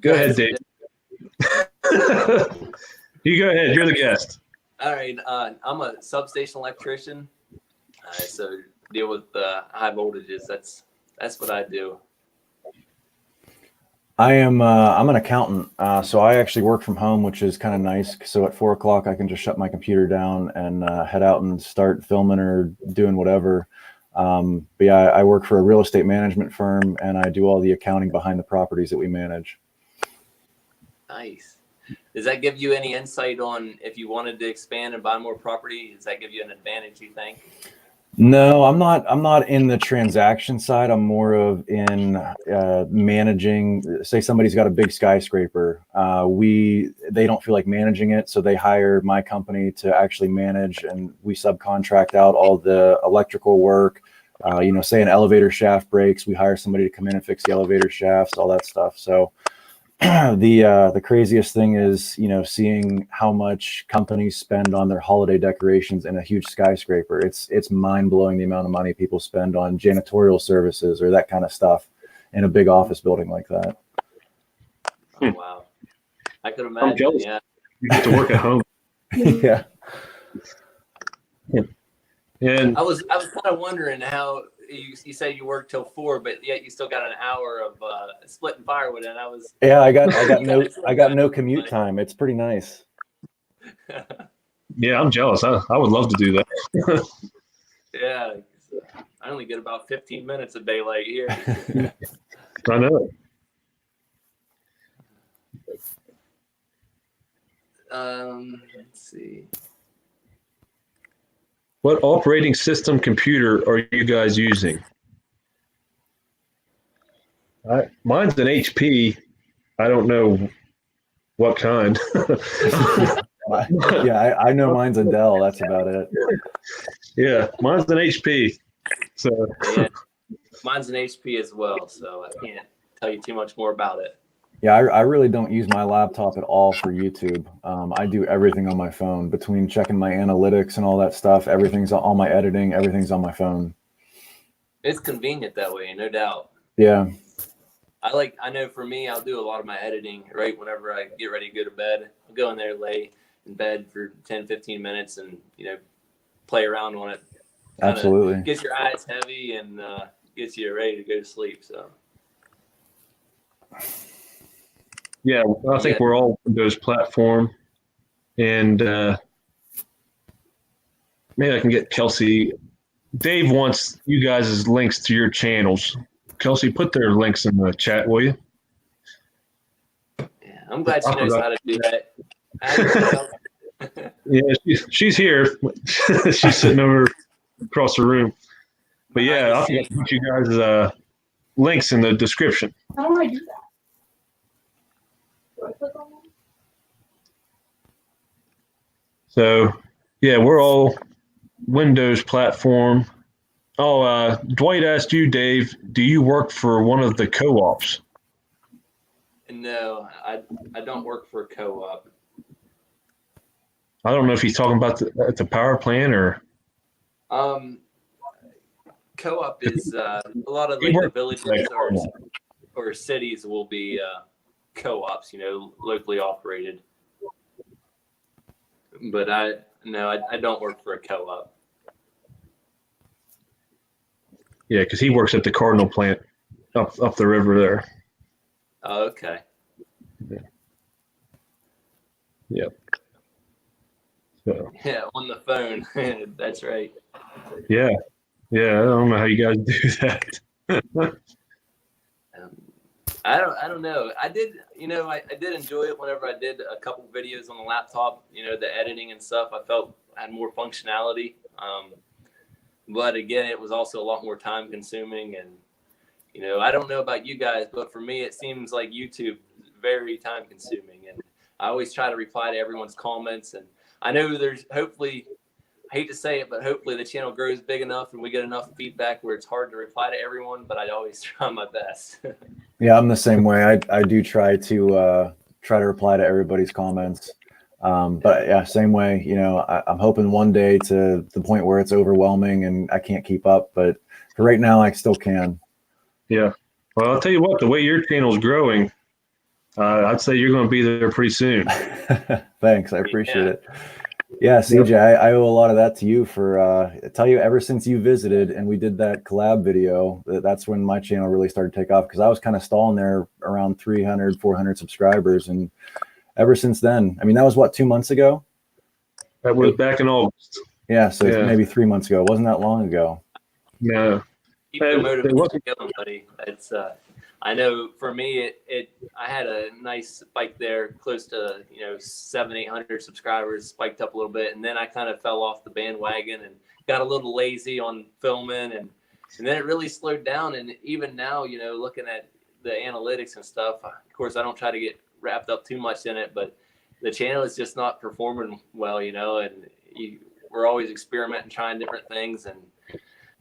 Go ahead, Dave. You go ahead. You're the guest. All right. I'm a substation electrician. So deal with high voltages. That's what I do. I'm an accountant. So I actually work from home, which is kind of nice. So at 4 o'clock, I can just shut my computer down and head out and start filming or doing whatever. But yeah, I work for a real estate management firm and I do all the accounting behind the properties that we manage. Nice. Does that give you any insight on if you wanted to expand and buy more property? Does that give you an advantage, you think? No, I'm not in the transaction side. I'm more of in managing. Say somebody's got a big skyscraper. They don't feel like managing it, so they hire my company to actually manage, and we subcontract out all the electrical work. Say an elevator shaft breaks, we hire somebody to come in and fix the elevator shafts, all that stuff. So the craziest thing is, seeing how much companies spend on their holiday decorations in a huge skyscraper. It's mind blowing the amount of money people spend on janitorial services or that kind of stuff in a big office building like that. Oh, wow. I could imagine. Yeah. You get to work at home. Yeah. And I was kind of wondering how you say you work till 4, but yet you still got an hour of splitting firewood, and I got no commute time. It's pretty nice. yeah, I'm jealous. I would love to do that. Yeah, I only get about 15 minutes of daylight here. I know. Let's see. What operating system computer are you guys using? Mine's an HP. I don't know what kind. Yeah, I know mine's a Dell. That's about it. Yeah, mine's an HP. So yeah, mine's an HP as well. So I can't tell you too much more about it. Yeah, I really don't use my laptop at all for YouTube. I do everything on my phone. Between checking my analytics and all that stuff, everything's all my editing, everything's on my phone. It's convenient that way, no doubt. Yeah. I know for me, I'll do a lot of my editing right whenever I get ready to go to bed. I'll go in there, lay in bed for 10, 15 minutes and, play around on it. Absolutely. Gets your eyes heavy and gets you ready to go to sleep. So. Yeah, I think we're all Windows platform, and maybe I can get Kelsey. Dave wants you guys' links to your channels. Kelsey, put their links in the chat, will you? Yeah, I'm glad she knows how to do that. Yeah, she's here. She's sitting over across the room. But yeah, I'll put you guys' links in the description. How do I do that? So, yeah, we're all Windows platform. Oh, Dwight asked you, Dave, do you work for one of the co-ops? No, I don't work for a co-op. I don't know if he's talking about the power plant or. Co-op is a lot of the villages or cities will be co-ops, locally operated. But I don't work for a co-op. Yeah, because he works at the Cardinal plant up the river there. Oh, okay. Yep. So Yeah, on the phone. That's right. yeah, yeah. I don't know how you guys do that. Um, I don't know. I did, I did enjoy it whenever I did a couple videos on the laptop. The editing and stuff. I felt had more functionality. But again, it was also a lot more time consuming. And I don't know about you guys, but for me, it seems like YouTube is very time consuming. And I always try to reply to everyone's comments. And I know there's hopefully, I hate to say it, but hopefully the channel grows big enough and we get enough feedback where it's hard to reply to everyone. But I always try my best. Yeah, I'm the same way. I do try to reply to everybody's comments. But yeah, same way. I'm hoping one day to the point where it's overwhelming and I can't keep up. But for right now, I still can. Yeah. Well, I'll tell you what. The way your channel's growing, I'd say you're going to be there pretty soon. Thanks, I appreciate it. Yeah, CJ, I owe a lot of that to you for I tell you, ever since you visited and we did that collab video, that's when my channel really started to take off, because I was kind of stalling there around 300, 400 subscribers. And ever since then, I mean, that was what, 2 months ago? That was back in August. Yeah, so maybe 3 months ago. It wasn't that long ago. No. Keep the motivation going, buddy. It's I know for me, I had a nice spike there, close to 700-800 subscribers, spiked up a little bit, and then I kind of fell off the bandwagon and got a little lazy on filming, and then it really slowed down. And even now, looking at the analytics and stuff, of course, I don't try to get wrapped up too much in it, but the channel is just not performing well, and we're always experimenting, trying different things. And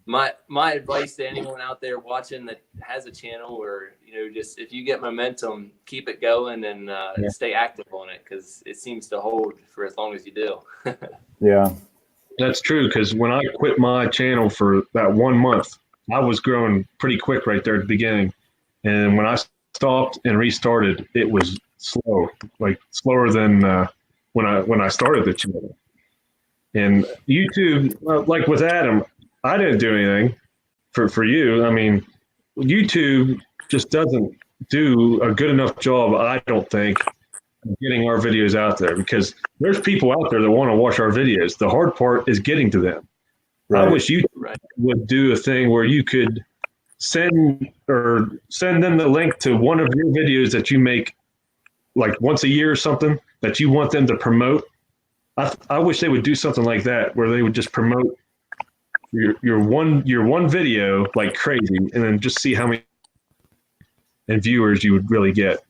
my advice to anyone out there watching that has a channel, or just if you get momentum, keep it going and stay active on it, because it seems to hold for as long as you do. Yeah, that's true. Because when I quit my channel for that 1 month, I was growing pretty quick right there at the beginning, and when I stopped and restarted, it was slow, like slower than when I started the channel. And YouTube, like with Adam, I didn't do anything for you. I mean, YouTube just doesn't do a good enough job, I don't think, of getting our videos out there, because there's people out there that want to watch our videos. The hard part is getting to them. Right. I wish YouTube would do a thing where you could send them the link to one of your videos that you make like once a year or something that you want them to promote. I wish they would do something like that, where they would just promote your one video like crazy, and then just see how many viewers you would really get.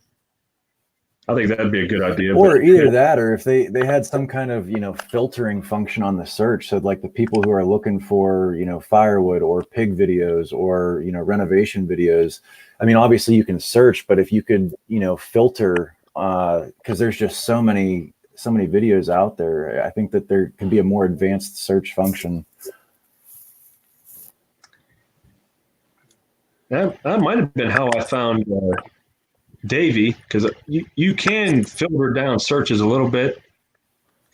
I think that'd be a good idea. Or either that, or if they had some kind of filtering function on the search, so like the people who are looking for firewood or pig videos or renovation videos. I mean, obviously you can search, but if you could filter, because there's just so many videos out there, I think that there can be a more advanced search function. That might have been how I found Davey, because you can filter down searches a little bit,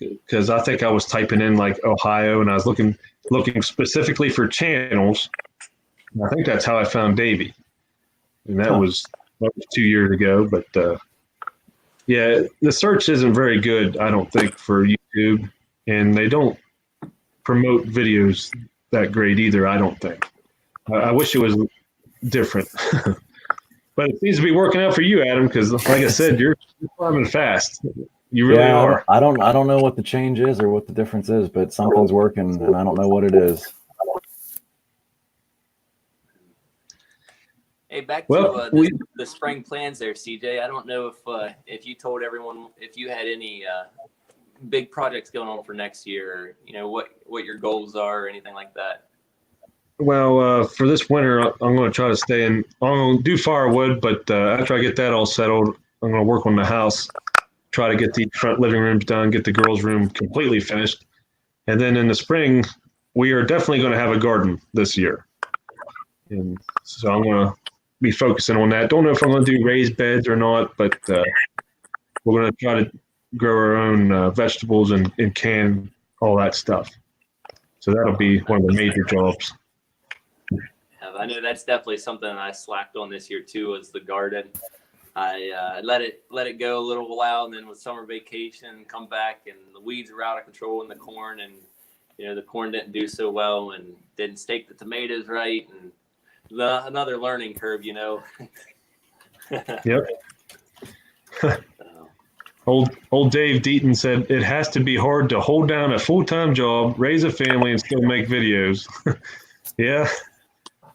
because I think I was typing in like Ohio and I was looking specifically for channels. I think that's how I found Davey, and that was 2 years ago. But yeah, the search isn't very good, I don't think, for YouTube, and they don't promote videos that great either, I don't think. I wish it was different. But it seems to be working out for you, Adam, because like I said, you're climbing fast. You really are. I don't know what the change is or what the difference is, but something's working and I don't know what it is. Hey, back to the spring plans there, CJ. I don't know if you told everyone if you had any big projects going on for next year, or what your goals are or anything like that. Well, for this winter, I'm going to try to stay in. I'm going to do firewood, but after I get that all settled, I'm going to work on the house, try to get the front living rooms done, get the girls' room completely finished. And then in the spring, we are definitely going to have a garden this year. And so I'm going to be focusing on that. Don't know if I'm going to do raised beds or not, but we're going to try to grow our own vegetables and can all that stuff. So that'll be one of the major jobs. I know that's definitely something I slacked on this year too, was the garden. I let it go a little while, and then with summer vacation, come back, and the weeds were out of control in the corn, and the corn didn't do so well, and didn't stake the tomatoes right, and another learning curve, Yep. Old Dave Deaton said it has to be hard to hold down a full-time job, raise a family, and still make videos. Yeah,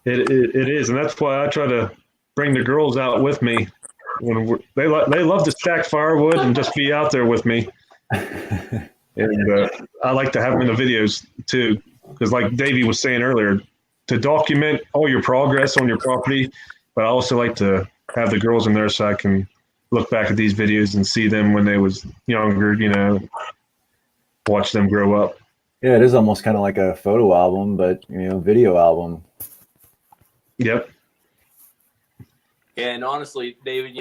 it is, and that's why I try to bring the girls out with me. When they love to stack firewood and just be out there with me, and I like to have them in the videos too, because like Davey was saying earlier, to document all your progress on your property, but I also like to have the girls in there so I can look back at these videos and see them when they was younger, watch them grow up. Yeah, it is almost kind of like a photo album, but video album. Yep. And honestly, David,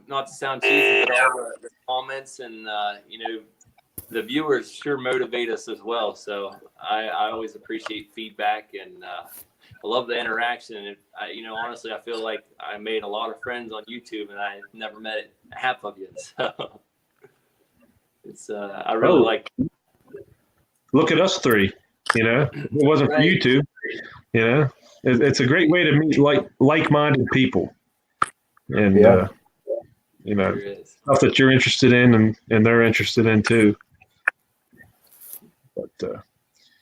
not to sound cheesy, but all the comments and the viewers sure motivate us as well. So I always appreciate feedback, and I love the interaction. And honestly, I feel like I made a lot of friends on YouTube, and I never met half of you. So it's I really like. Look at us three. If it wasn't for YouTube, it's a great way to meet like-minded people, and stuff that you're interested in, and they're interested in too. But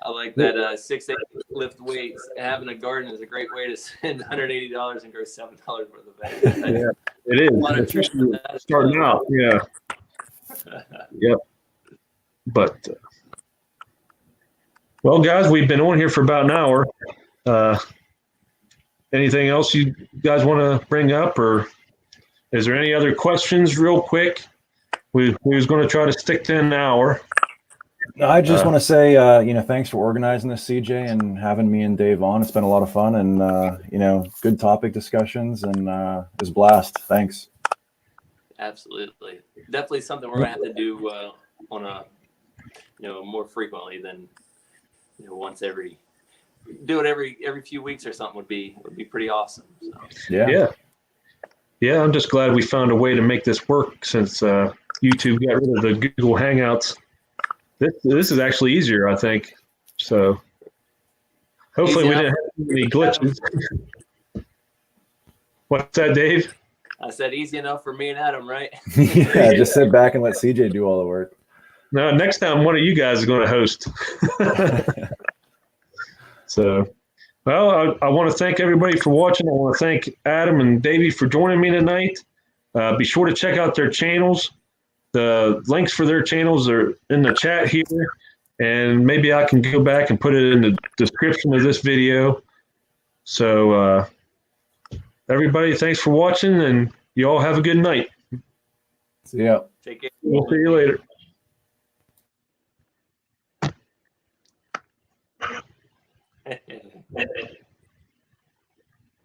I like that 6-8 lift weights. Having a garden is a great way to spend $180 and grow $7 worth of veggies. Yeah, it is. Especially starting out. Yeah. Yep. But well, guys, we've been on here for about an hour. Anything else you guys want to bring up, or is there any other questions real quick? We was going to try to stick to an hour. I just want to say, thanks for organizing this, CJ, and having me and Dave on. It's been a lot of fun, and good topic discussions, and it was a blast. Thanks. Absolutely, definitely something we're gonna have to do on a more frequently than once every. Do it every few weeks or something would be pretty awesome. So. Yeah. I'm just glad we found a way to make this work since YouTube got rid of the Google Hangouts. This is actually easier, I think. So hopefully we didn't have any glitches. What's that, Dave? I said easy enough for me and Adam, right? Yeah, just sit back and let CJ do all the work. No, next time one of you guys is going to host. So, well, I want to thank everybody for watching. I want to thank Adam and Davey for joining me tonight. Be sure to check out their channels. The links for their channels are in the chat here, and maybe I can go back and put it in the description of this video. So, everybody, thanks for watching, and you all have a good night. See ya. Take care. We'll see you later.